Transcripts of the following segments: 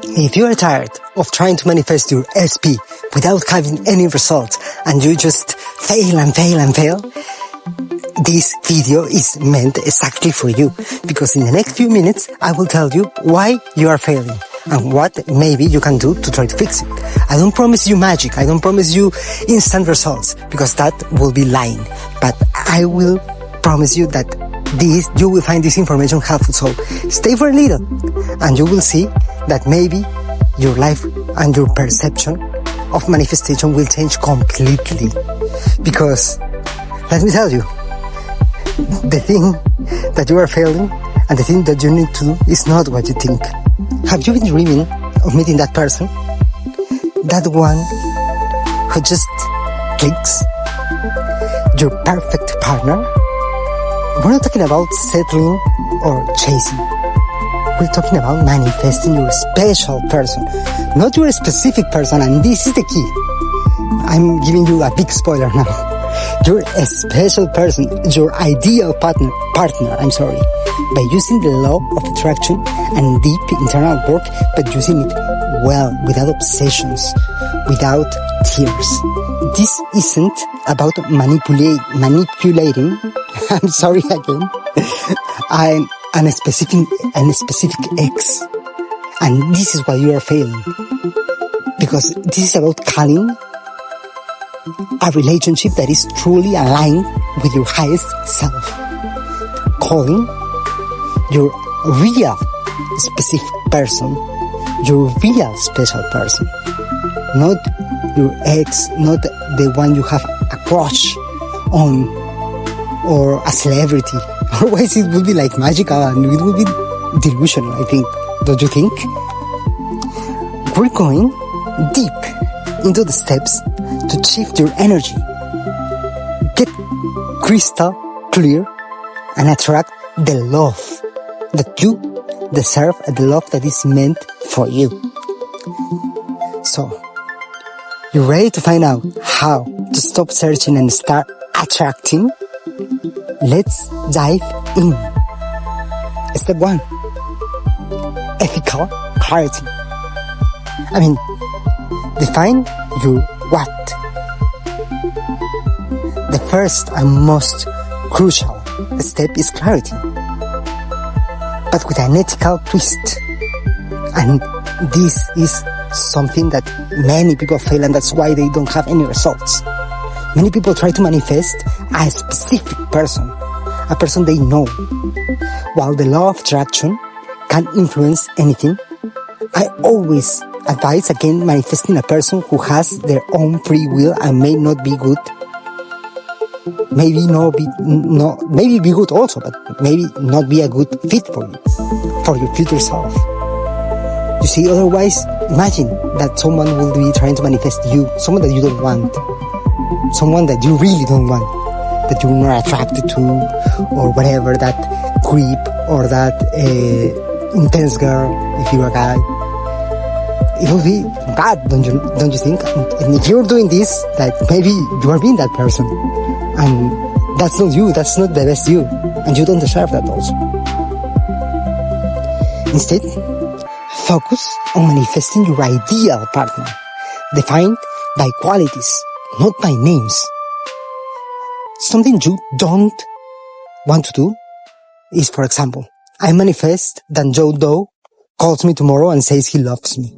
If you are tired of trying to manifest your SP without having any results and you just fail and fail and fail, this video is meant exactly for you, because in the next few minutes I will tell you why you are failing and what maybe you can do to try to fix it. I don't promise you magic, I don't promise you instant results, because that will be lying, but I will promise you that you will find this information helpful. So stay for a little and you will see that maybe your life and your perception of manifestation will change completely. Because let me tell you, the thing that you are failing and the thing that you need to do is not what you think. Have you been dreaming of meeting that person? That one who just clicks? Your perfect partner? We're not talking about settling or chasing. We're talking about manifesting your special person, not your specific person, and this is the key. I'm giving you a big spoiler now. You're a special person, your ideal partner, by using the law of attraction and deep internal work, but using it well, without obsessions, without tears. This isn't about manipulating. I'm sorry again. I'm a specific ex, and this is why you are failing, because this is about calling a relationship that is truly aligned with your highest self, calling your real specific person, your real special person, not your ex, not the one you have a crush on, or a celebrity. Otherwise it will be like magical and it will be delusional, I think. Don't you think? We're going deep into the steps to shift your energy, get crystal clear, and attract the love that you deserve and the love that is meant for you. So, you ready to find out how to stop searching and start attracting? Let's dive in. Step 1. Ethical clarity. Define your what. The first and most crucial step is clarity, but with an ethical twist. And this is something that many people fail, and that's why they don't have any results. Many people try to manifest a specific person, a person they know. While the law of attraction can influence anything, I always advise against manifesting a person who has their own free will and may not be good. Maybe be good also, but maybe not be a good fit for you, for your future self. You see, otherwise, imagine that someone will be trying to manifest you, someone that you don't want, someone that you really don't want, that you're not attracted to, or whatever, that creep, or that intense girl, if you're a guy. It will be bad, don't you think? And if you're doing this, that maybe you are being that person, and that's not you, that's not the best you, and you don't deserve that also. Instead, focus on manifesting your ideal partner, defined by qualities, not by names. Something you don't want to do is, for example, I manifest that Joe Doe calls me tomorrow and says he loves me.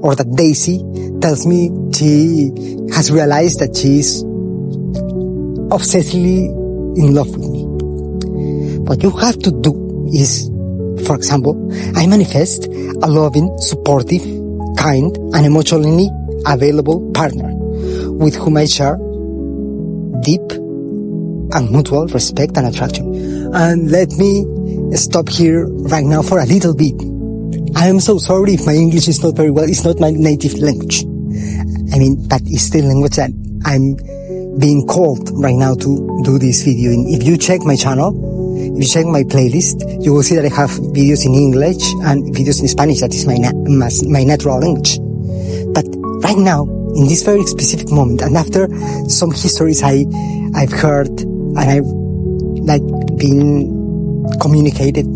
Or that Daisy tells me she has realized that she's obsessively in love with me. What you have to do is, for example, I manifest a loving, supportive, kind, and emotionally available partner with whom I share deep and mutual respect and attraction. And let me stop here right now for a little bit. I am so sorry if my English is not very well. It's not my native language. But it's the language that I'm being called right now to do this video. And if you check my channel, if you check my playlist, you will see that I have videos in English and videos in Spanish. That is my natural language. But right now, in this very specific moment, and after some histories I've heard and I've been communicated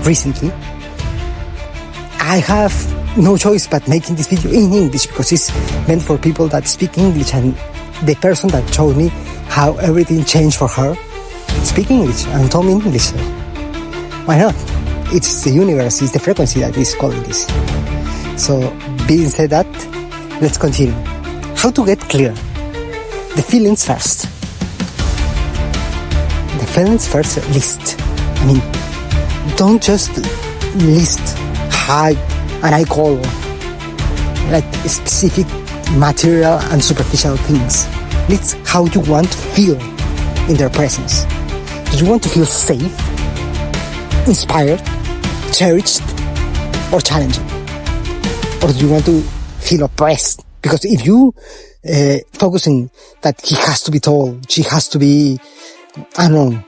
recently, I have no choice but making this video in English because it's meant for people that speak English, and the person that showed me how everything changed for her speak English and told me English. So why not? It's the universe, it's the frequency that is calling this. So being said that, let's continue. How to get clear? The feelings first. The feelings first list. I mean, don't just list hi and I call like specific material and superficial things. It's how you want to feel in their presence. Do you want to feel safe, inspired, cherished, or challenging? Or do you want to feel oppressed? Because if you focusing that he has to be tall, she has to be, I don't know,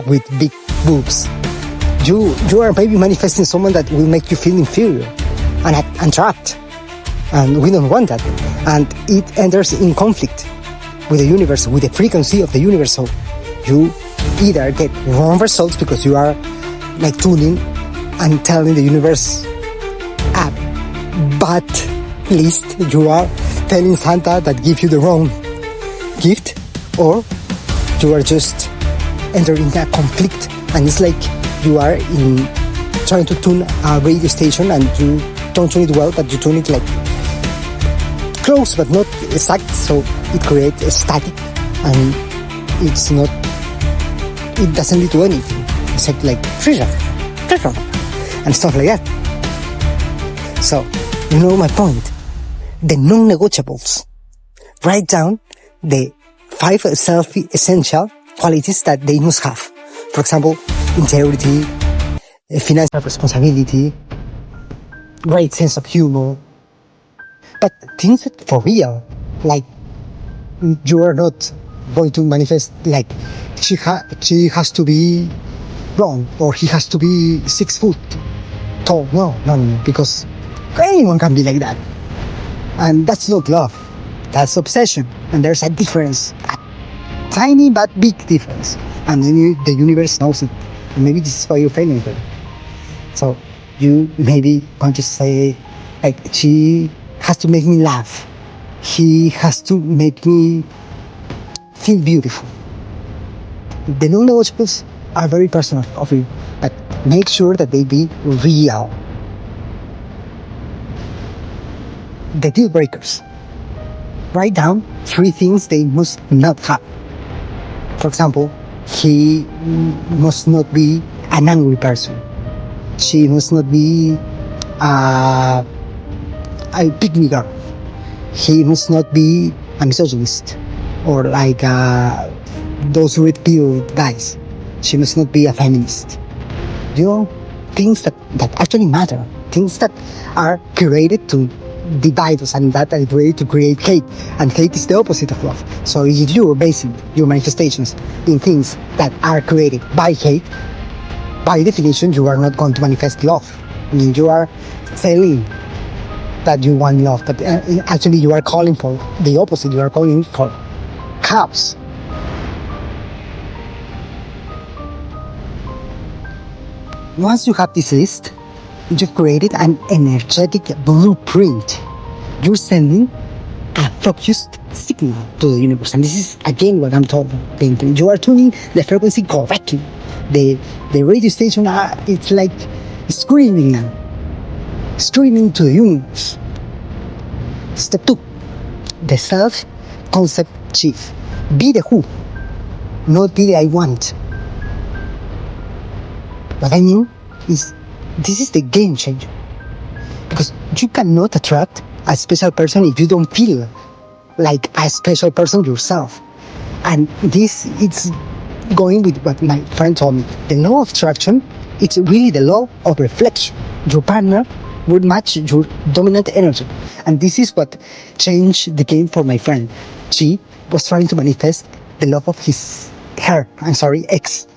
with big boobs, you are maybe manifesting someone that will make you feel inferior and trapped. And we don't want that. And it enters in conflict with the universe, with the frequency of the universe. So you either get wrong results because you are like tuning and telling the universe a bad list, you are telling Santa that give you the wrong gift, or you are just entering a conflict, and it's like you are in trying to tune a radio station and you don't tune it well, but you tune it like close but not exact, so it creates a static and it's not, it doesn't lead to anything except like and stuff like that. So you know my point. The non-negotiables. Write down the 5 essential qualities that they must have. For example, integrity, financial responsibility, great sense of humor. But things that for real, like you are not going to manifest like she has to be blonde or he has to be 6 foot tall. No, because anyone can be like that. And that's not love, that's obsession. And there's a difference, a tiny but big difference. And the universe knows it. And maybe this is why you're failing her. So you maybe want to say, like, she has to make me laugh. He has to make me feel beautiful. The non-negotiables are very personal of you, but make sure that they be real. The deal breakers. Write down 3 things they must not have. For example, he must not be an angry person. She must not be a pick-me girl. He must not be a misogynist or like those red pill guys. She must not be a feminist. You know, things that actually matter. Things that are created to divide us and that are created to create hate. And hate is the opposite of love. So if you are basing your manifestations in things that are created by hate, by definition, you are not going to manifest love. I mean, you are saying that you want love, but actually you are calling for the opposite. You are calling for chaos. Once you have this list, you've created an energetic blueprint. You're sending a focused signal to the universe. And this is again what I'm talking. You are tuning the frequency correctly. The radio station, it's like screaming to the universe. Step 2, the self-concept shift. Be the who, not be the I want. What I mean is, this is the game changer. Because you cannot attract a special person if you don't feel like a special person yourself. And this, it's going with what my friend told me. The law of attraction, it's really the law of reflection. Your partner would match your dominant energy. And this is what changed the game for my friend. She was trying to manifest the love of ex.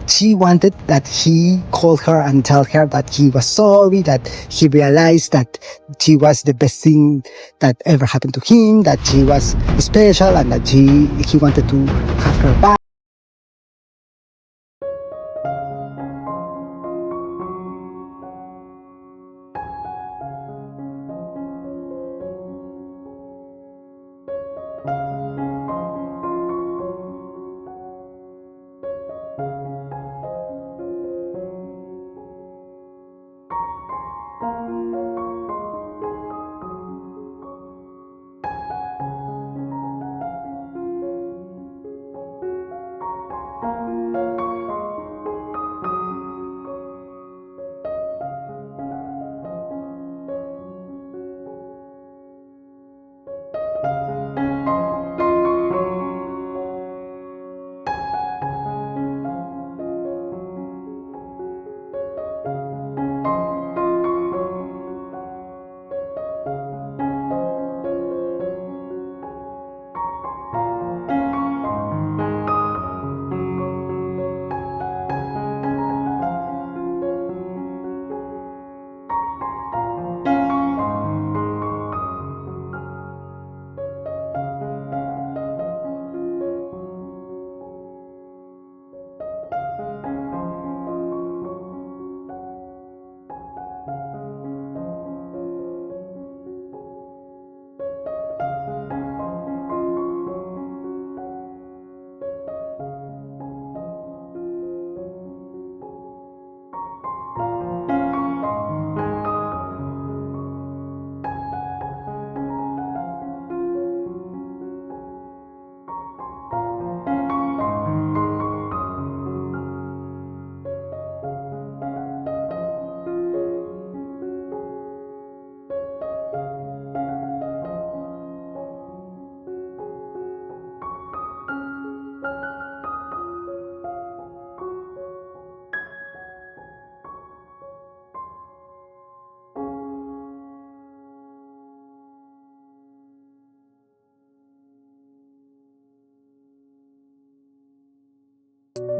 She wanted that he call her and tell her that he was sorry, that he realized that she was the best thing that ever happened to him, that she was special, and that he wanted to have her back.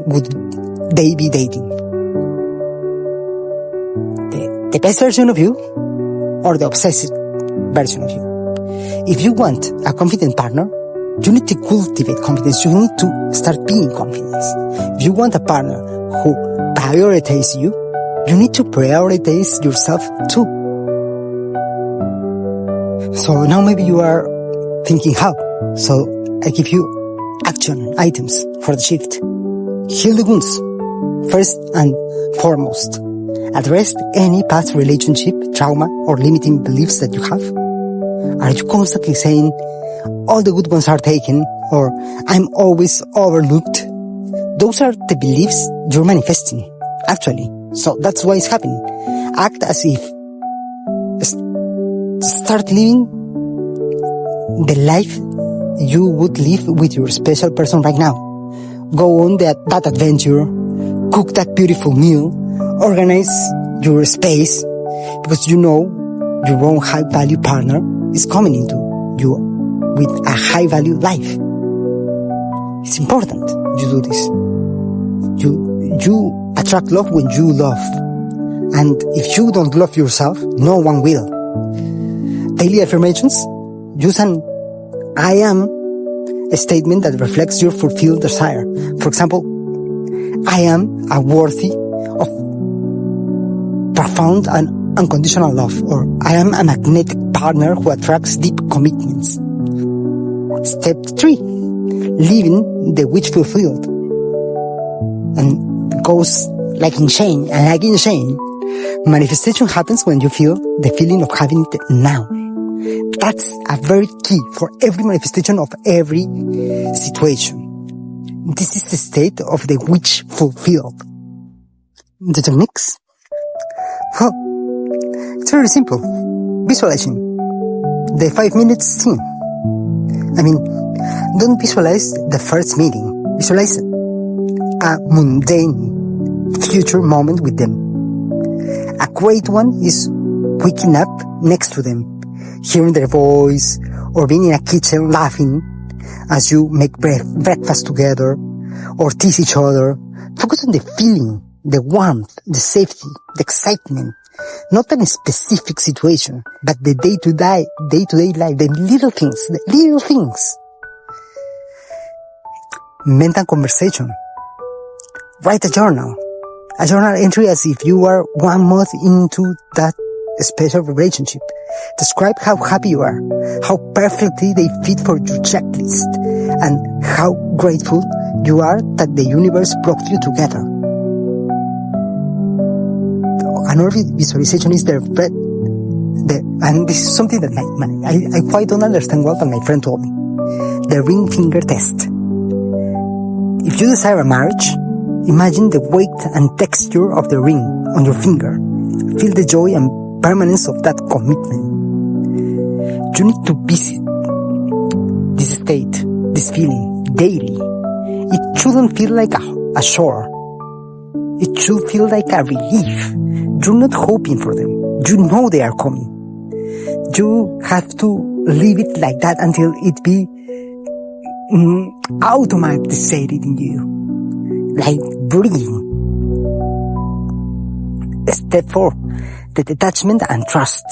Would they be dating? The best version of you or the obsessive version of you? If you want a confident partner, you need to cultivate confidence. You need to start being confident. If you want a partner who prioritizes you, you need to prioritize yourself too. So now maybe you are thinking how? So I give you action items for the shift. Heal the wounds. First and foremost, address any past relationship, trauma, or limiting beliefs that you have. Are you constantly saying, all the good ones are taken, or I'm always overlooked? Those are the beliefs you're manifesting, actually. So that's why it's happening. Act as if. Start living the life you would live with your special person right now. Go on that adventure, cook that beautiful meal, organize your space, because you know your own high-value partner is coming into you with a high-value life. It's important you do this. You attract love when you love. And if you don't love yourself, no one will. Daily affirmations. Use an I am a statement that reflects your fulfilled desire. For example, I am a worthy of profound and unconditional love, or I am a magnetic partner who attracts deep commitments. Step 3, living the wish fulfilled. And goes like in chain, and like in chain, manifestation happens when you feel the feeling of having it now. That's a very key for every manifestation of every situation. This is the state of the wish fulfilled. The techniques? Well, it's very simple. Visualizing the 5 minutes thing. I mean, don't visualize the first meeting. Visualize a mundane future moment with them. A great one is waking up next to them, hearing their voice, or being in a kitchen laughing as you make breakfast together, or tease each other. Focus on the feeling, the warmth, the safety, the excitement. Not a specific situation, but the day-to-day life, the little things. Mental conversation. Write a journal entry as if you are 1 month into that special relationship. Describe how happy you are, how perfectly they fit for your checklist, and how grateful you are that the universe brought you together. another visualization is and this is something that I quite don't understand well, but my friend told me. The ring finger test. If you desire a marriage, imagine the weight and texture of the ring on your finger. Feel the joy and permanence of that commitment. You need to visit this state, this feeling, daily. It shouldn't feel like a chore. It should feel like a relief. You're not hoping for them. You know they are coming. You have to leave it like that until it be automatizated in you. Like breathing. Step 4. The detachment and trust.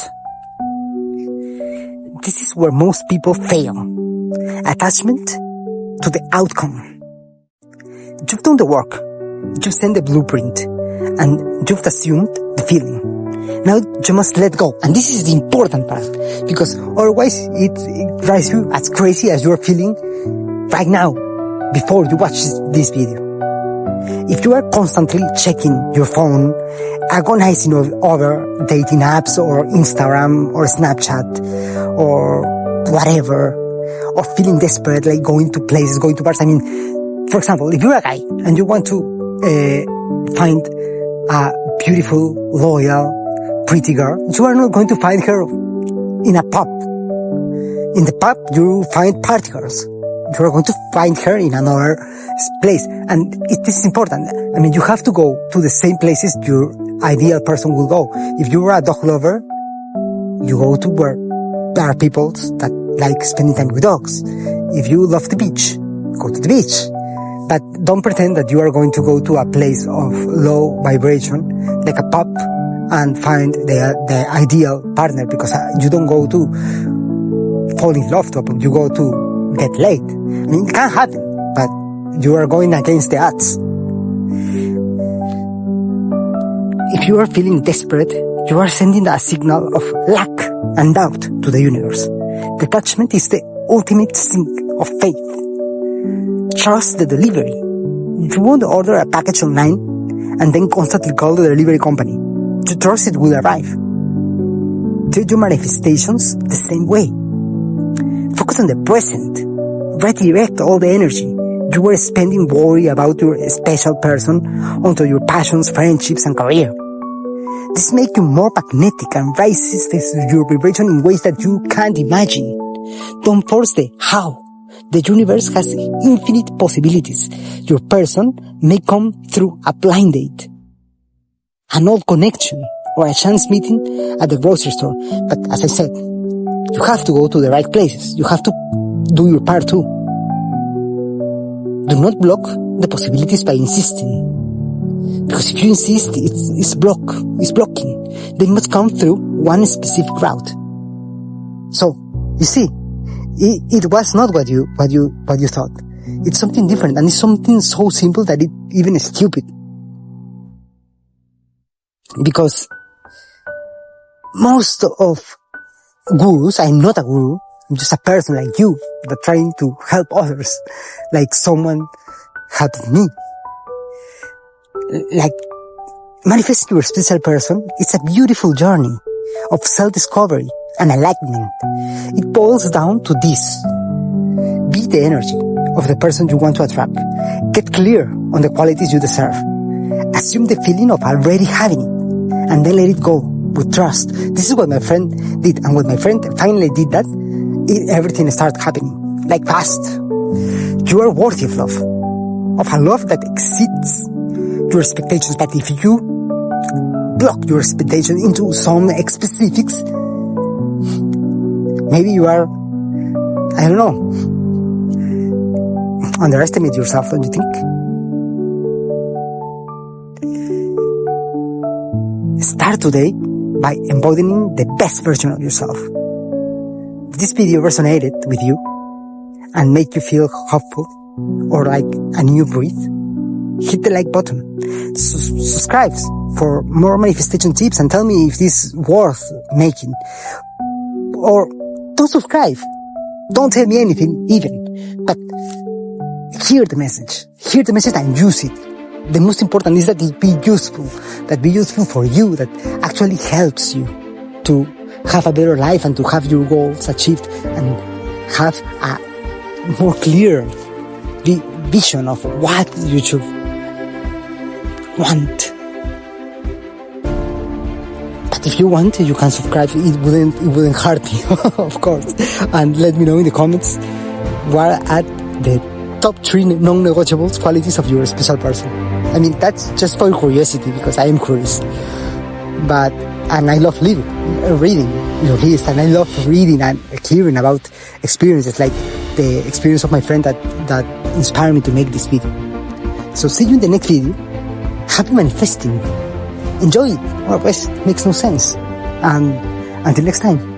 This is where most people fail. Attachment to the outcome. You've done the work. You've sent the blueprint. And you've assumed the feeling. Now you must let go. And this is the important part. Because otherwise it drives you as crazy as you're feeling right now before you watch this video. If you are constantly checking your phone, agonizing over dating apps or Instagram or Snapchat or whatever, or feeling desperate, like going to places, going to bars. I mean, for example, if you're a guy and you want to find a beautiful, loyal, pretty girl, you are not going to find her in a pub. In the pub, you find party girls. You are going to find her in another place. And this is important. I mean, you have to go to the same places your ideal person will go. If you are a dog lover, you go to where there are people that like spending time with dogs. If you love the beach, go to the beach. But don't pretend that you are going to go to a place of low vibration, like a pub, and find the ideal partner, because you don't go to fall in love to a pub, you go to get laid. I mean, it can happen, but you are going against the odds. If you are feeling desperate, you are sending a signal of lack and doubt to the universe. Detachment is the ultimate sync of faith. Trust the delivery. You won't order a package online and then constantly call the delivery company. You trust it will arrive. Treat your manifestations the same way. Focus on the present. Redirect all the energy you were spending worry about your special person onto your passions, friendships, and career. This makes you more magnetic and raises your vibration in ways that you can't imagine. Don't force the how. The universe has infinite possibilities. Your person may come through a blind date, an old connection, or a chance meeting at the grocery store. But as I said, you have to go to the right places. You have to do your part too. Do not block the possibilities by insisting. Because if you insist, it's blocking. They must come through one specific route. So, you see, it was not what you thought. It's something different, and it's something so simple that it even is stupid. Because most of gurus, I'm not a guru, I'm just a person like you that trying to help others, like someone helped me. Like manifesting your special person, it's a beautiful journey of self-discovery and enlightenment. It boils down to this. Be the energy of the person you want to attract. Get clear on the qualities you deserve. Assume the feeling of already having it, and then let it go with trust. This is what my friend did, and when my friend finally did that, everything started happening, like fast. You are worthy of love, of a love that exceeds your expectations. But if you block your expectations into some specifics, maybe you are, I don't know, underestimate yourself, don't you think? Start today by embodying the best version of yourself. If this video resonated with you and make you feel hopeful or like a new breath, hit the like button. Subscribe for more manifestation tips and tell me if this is worth making. Or don't subscribe. Don't tell me anything even. But hear the message and use it. the most important is that it be useful for you, that actually helps you to have a better life and to have your goals achieved and have a more clear vision of what you should want. But if you want, you can subscribe. It wouldn't hurt me, of course. And let me know in the comments what are the top 3 non-negotiables qualities of your special person. I mean, that's just for curiosity, because I am curious. And I love reading your list, and I love reading and hearing about experiences like the experience of my friend that inspired me to make this video. So see you in the next video. Happy manifesting. Enjoy it. Otherwise, it makes no sense. And until next time.